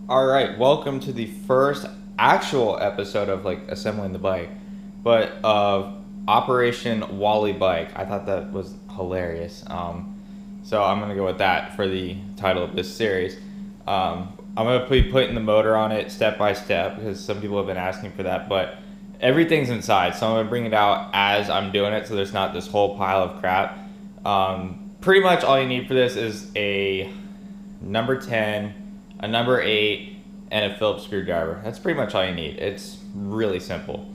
All right, welcome to the first actual episode of like assembling the bike, but of Operation Wally Bike. I thought that was hilarious. So I'm gonna go with that for the title of this series. I'm gonna be putting the motor on it step by step because some people have been asking for that, but everything's inside, so I'm gonna bring it out as I'm doing it, so there's not this whole pile of crap. Pretty much all you need for this is a number 10, a number 8, and a Phillips screwdriver. That's pretty much all you need. It's really simple.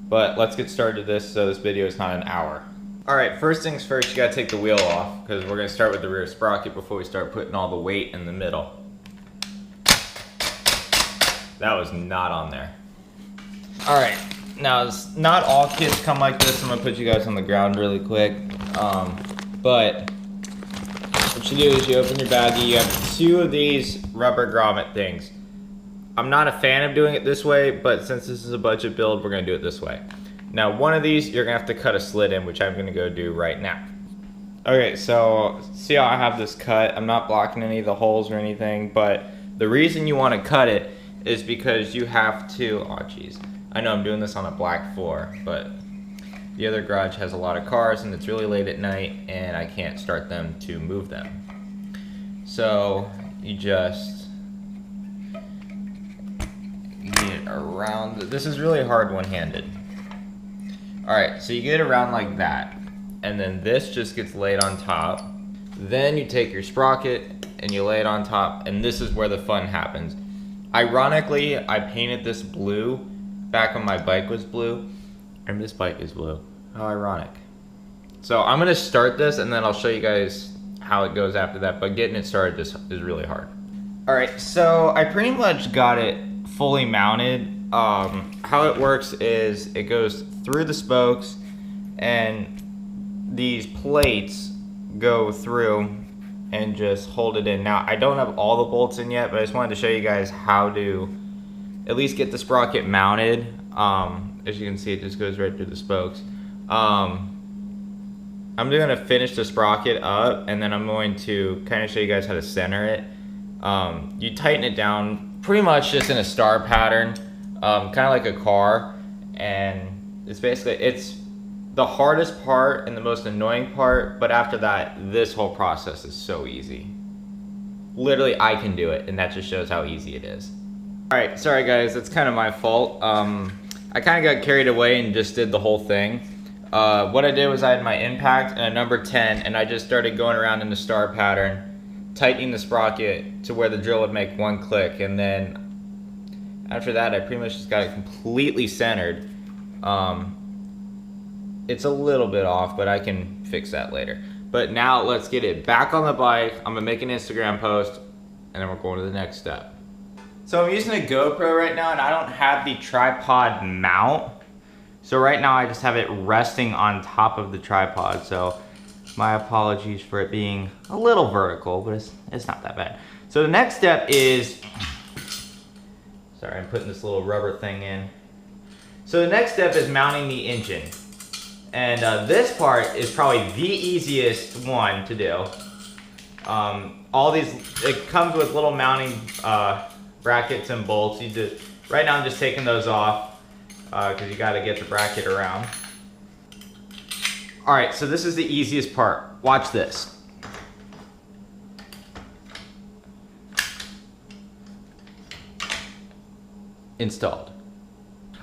But let's get started with this so this video is not an hour. Alright, first things first, you gotta take the wheel off because we're gonna start with the rear sprocket before we start putting all the weight in the middle. That was not on there. Alright, now not all kits come like this. I'm gonna put you guys on the ground really quick. But what you do is you open your baggie, you have 2 of these rubber grommet things. I'm not a fan of doing it this way, but since this is a budget build, we're gonna do it this way. Now, one of these, you're gonna have to cut a slit in, which I'm gonna go do right now. Okay, so see how I have this cut? I'm not blocking any of the holes or anything, but the reason you wanna cut it is because you have to, oh geez. I know I'm doing this on a black floor, but the other garage has a lot of cars and it's really late at night and I can't start them to move them. So you just get it around. This is really hard one-handed. Alright, so you get it around like that. And then this just gets laid on top. Then you take your sprocket and you lay it on top, and this is where the fun happens. Ironically, I painted this blue back when my bike was blue, and this bike is blue. How ironic. So I'm gonna start this and then I'll show you guys how it goes after that, but getting it started is really hard. Alright, so I pretty much got it fully mounted. How it works is it goes through the spokes and these plates go through and just hold it in. Now I don't have all the bolts in yet, but I just wanted to show you guys how to at least get the sprocket mounted. As you can see, it just goes right through the spokes. I'm going to finish the sprocket up and then I'm going to kind of show you guys how to center it. You tighten it down pretty much just in a star pattern, kind of like a car, and it's basically, it's the hardest part and the most annoying part, but after that, this whole process is so easy. Literally, I can do it, and that just shows how easy it is. Alright, sorry guys, that's kind of my fault. I kind of got carried away and just did the whole thing. What I did was I had my impact and a number 10, and I just started going around in the star pattern, tightening the sprocket to where the drill would make one click, and then after that I pretty much just got it completely centered. It's a little bit off, but I can fix that later. But now let's get it back on the bike. I'm gonna make an Instagram post, and then we're going to the next step. So I'm using a GoPro right now, and I don't have the tripod mount. So right now I just have it resting on top of the tripod. So my apologies for it being a little vertical, but it's not that bad. So the next step is, sorry, I'm putting this little rubber thing in. So the next step is mounting the engine. And this part is probably the easiest one to do. All these, it comes with little mounting brackets and bolts. Right now I'm just taking those off because you got to get the bracket around. Alright, so this is the easiest part. Watch this. Installed.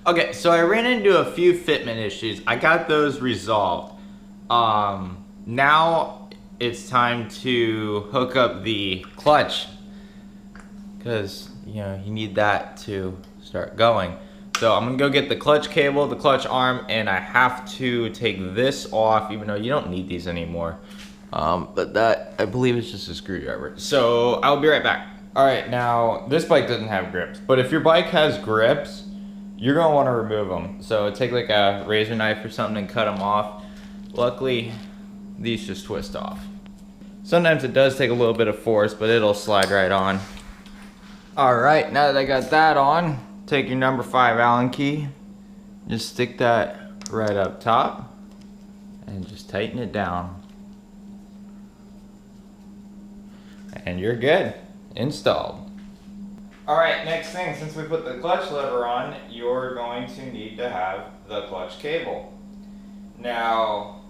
Okay, so I ran into a few fitment issues. I got those resolved. Now it's time to hook up the clutch because you need that to start going. So I'm gonna go get the clutch cable, the clutch arm, and I have to take this off, even though you don't need these anymore. But that, I believe, is just a screwdriver. So I'll be right back. All right, now this bike doesn't have grips, but if your bike has grips, you're gonna want to remove them. So take like a razor knife or something and cut them off. Luckily, these just twist off. Sometimes it does take a little bit of force, but it'll slide right on. All right, now that I got that on, take your number 5 Allen key, just stick that right up top, and just tighten it down. And you're good. Installed. All right, next thing, since we put the clutch lever on, you're going to need to have the clutch cable. Now,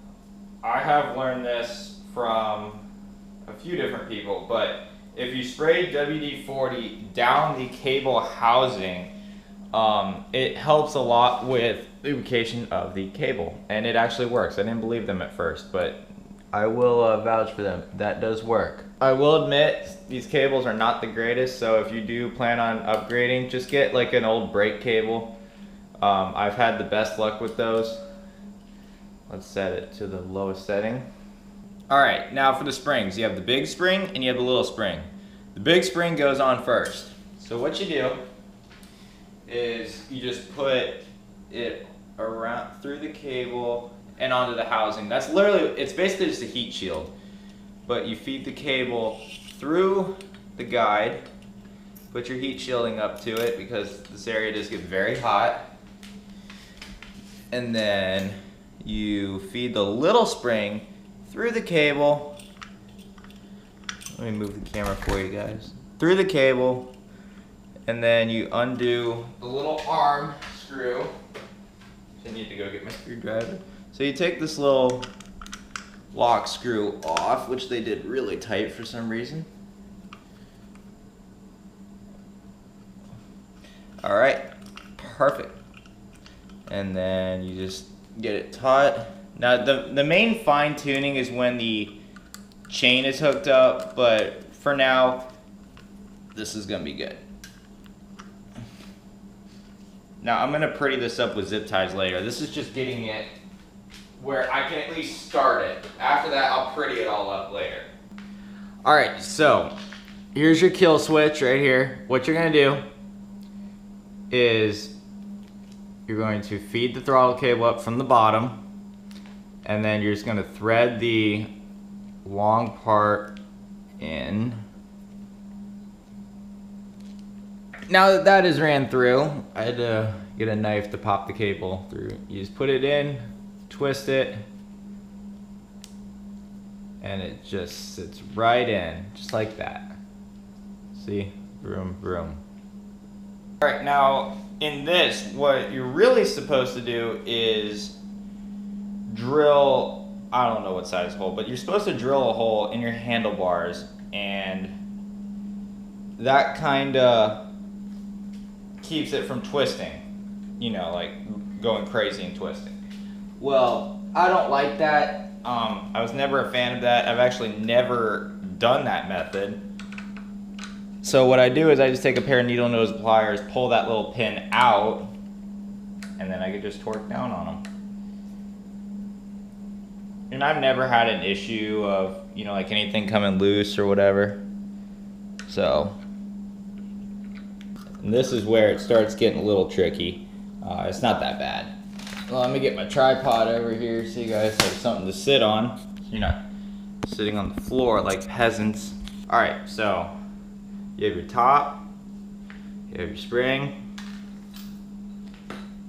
I have learned this from a few different people, but if you spray WD-40 down the cable housing, it helps a lot with lubrication of the cable, and it actually works. I didn't believe them at first, but I will vouch for them. That does work. I will admit these cables are not the greatest, so if you do plan on upgrading, just get like an old brake cable. I've had the best luck with those. Let's set it to the lowest setting. All right, now for the springs. You have the big spring and you have the little spring. The big spring goes on first. So what you do is you just put it around through the cable and onto the housing. That's literally, it's basically just a heat shield. But you feed the cable through the guide, put your heat shielding up to it because this area does get very hot. And then you feed the little spring through the cable. Let me move the camera for you guys. Through the cable, and then you undo the little arm screw. I need to go get my screwdriver. So you take this little lock screw off, which they did really tight for some reason. All right, perfect. And then you just get it taut. Now the main fine tuning is when the chain is hooked up, but for now, this is gonna be good. Now I'm gonna pretty this up with zip ties later. This is just getting it where I can at least start it. After that, I'll pretty it all up later. All right, so here's your kill switch right here. What you're gonna do is you're going to feed the throttle cable up from the bottom, and then you're just gonna thread the long part in. Now that that is ran through, I had to get a knife to pop the cable through. You just put it in, twist it, and it just sits right in, just like that. See? Vroom, vroom. All right, now in this, what you're really supposed to do is drill, I don't know what size hole, but you're supposed to drill a hole in your handlebars, and that kind of keeps it from twisting, you know, like going crazy and twisting. Well, I don't like that. I was never a fan of that. I've actually never done that method. So what I do is I just take a pair of needle nose pliers, pull that little pin out, and then I can just torque down on them. And I've never had an issue of, you know, like anything coming loose or whatever. So, and this is where it starts getting a little tricky. It's not that bad. Well, let me get my tripod over here so you guys have something to sit on. So you're not sitting on the floor like peasants. All right, so you have your top, you have your spring,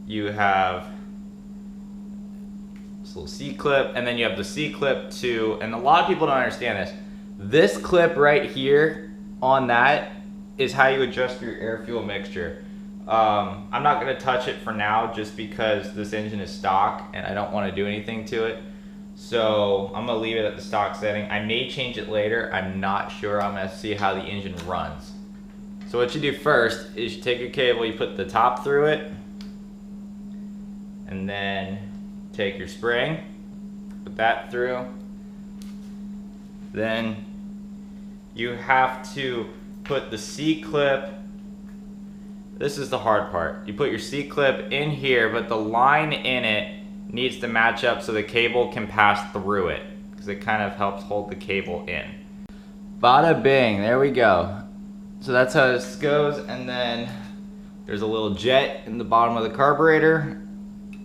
you have this little C-clip, and then you have the C-clip too, and a lot of people don't understand this. This clip right here on that is how you adjust your air-fuel mixture. I'm not gonna touch it for now just because this engine is stock and I don't wanna do anything to it. So I'm gonna leave it at the stock setting. I may change it later, I'm not sure. I'm gonna see how the engine runs. So what you do first is you take your cable, you put the top through it, and then take your spring, put that through. Then you have to put the C-clip. This is the hard part. You put your C-clip in here, but the line in it needs to match up so the cable can pass through it, because it kind of helps hold the cable in. Bada bing, there we go. So that's how this goes, and then there's a little jet in the bottom of the carburetor,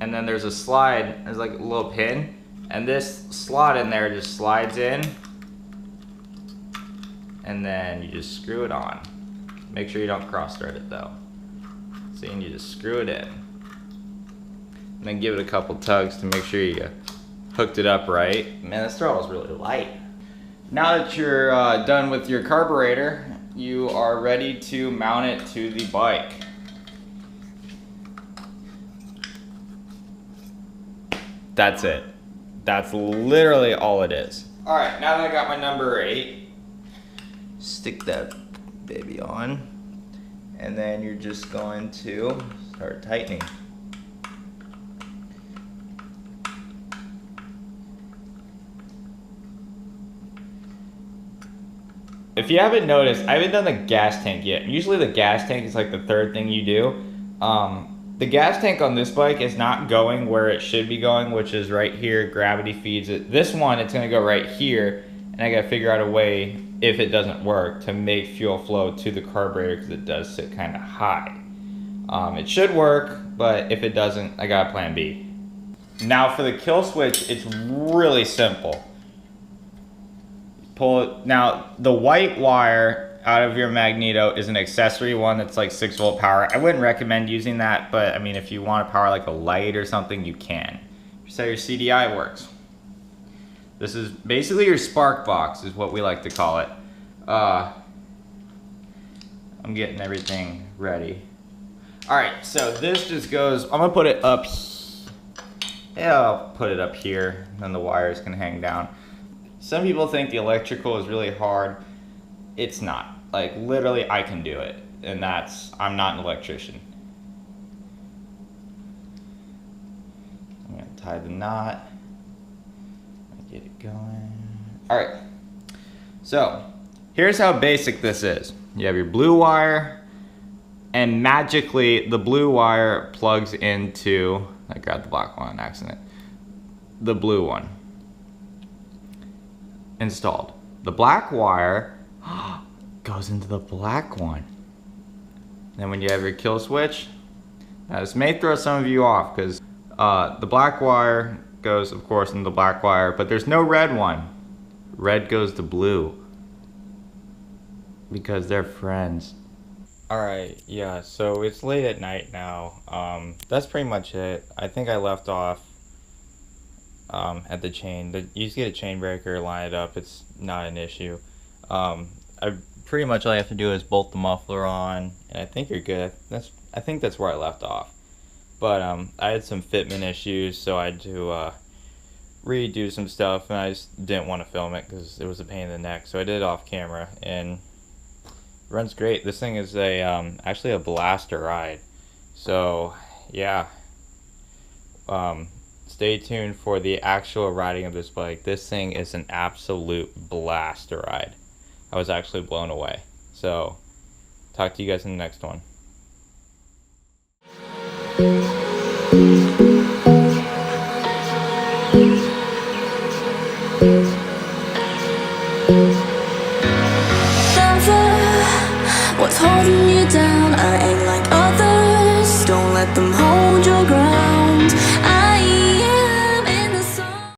and then there's a slide, there's like a little pin, and this slot in there just slides in, and then you just screw it on. Make sure you don't cross thread it though. See, and you just screw it in. And then give it a couple tugs to make sure you hooked it up right. Man, this throttle's really light. Now that you're done with your carburetor, you are ready to mount it to the bike. That's it. That's literally all it is. All right, now that I got my number 8, stick that baby on, and then you're just going to start tightening. If you haven't noticed, I haven't done the gas tank yet. Usually the gas tank is like the third thing you do. The gas tank on this bike is not going where it should be going, which is right here. Gravity feeds it. This one, it's gonna go right here, and I gotta figure out a way, if it doesn't work, to make fuel flow to the carburetor because it does sit kind of high. It should work, but if it doesn't, I got a plan B. Now for the kill switch, it's really simple. Pull it. Now the white wire out of your magneto is an accessory one that's like 6-volt power. I wouldn't recommend using that, but I mean, if you want to power like a light or something, you can. Here's how your CDI works. This is basically your spark box, is what we like to call it. I'm getting everything ready. All right, so this just goes, I'm gonna put it up. Yeah, I'll put it up here, and then the wires can hang down. Some people think the electrical is really hard. It's not. Like, literally, I can do it. And I'm not an electrician. I'm gonna tie the knot. Get it going. All right. So, here's how basic this is. You have your blue wire, and magically, the blue wire plugs into, I grabbed the black one on accident, the blue one. Installed. The black wire goes into the black one. Then when you have your kill switch, now this may throw some of you off because the black wire goes, of course, into the black wire, but there's no red one. Red goes to blue because they're friends. Alright, yeah, so it's late at night now. That's pretty much it. I think I left off at the chain. You just get a chain breaker, line it up, it's not an issue. Pretty much all you have to do is bolt the muffler on, and I think you're good. I think that's where I left off. But I had some fitment issues, so I had to redo some stuff, and I just didn't want to film it because it was a pain in the neck. So I did it off camera, and it runs great. This thing is actually a blaster ride. So yeah, stay tuned for the actual riding of this bike. This thing is an absolute blaster ride. I was actually blown away. So, talk to you guys in the next one. What's holding you down? I ain't like others. Don't let them hold your ground.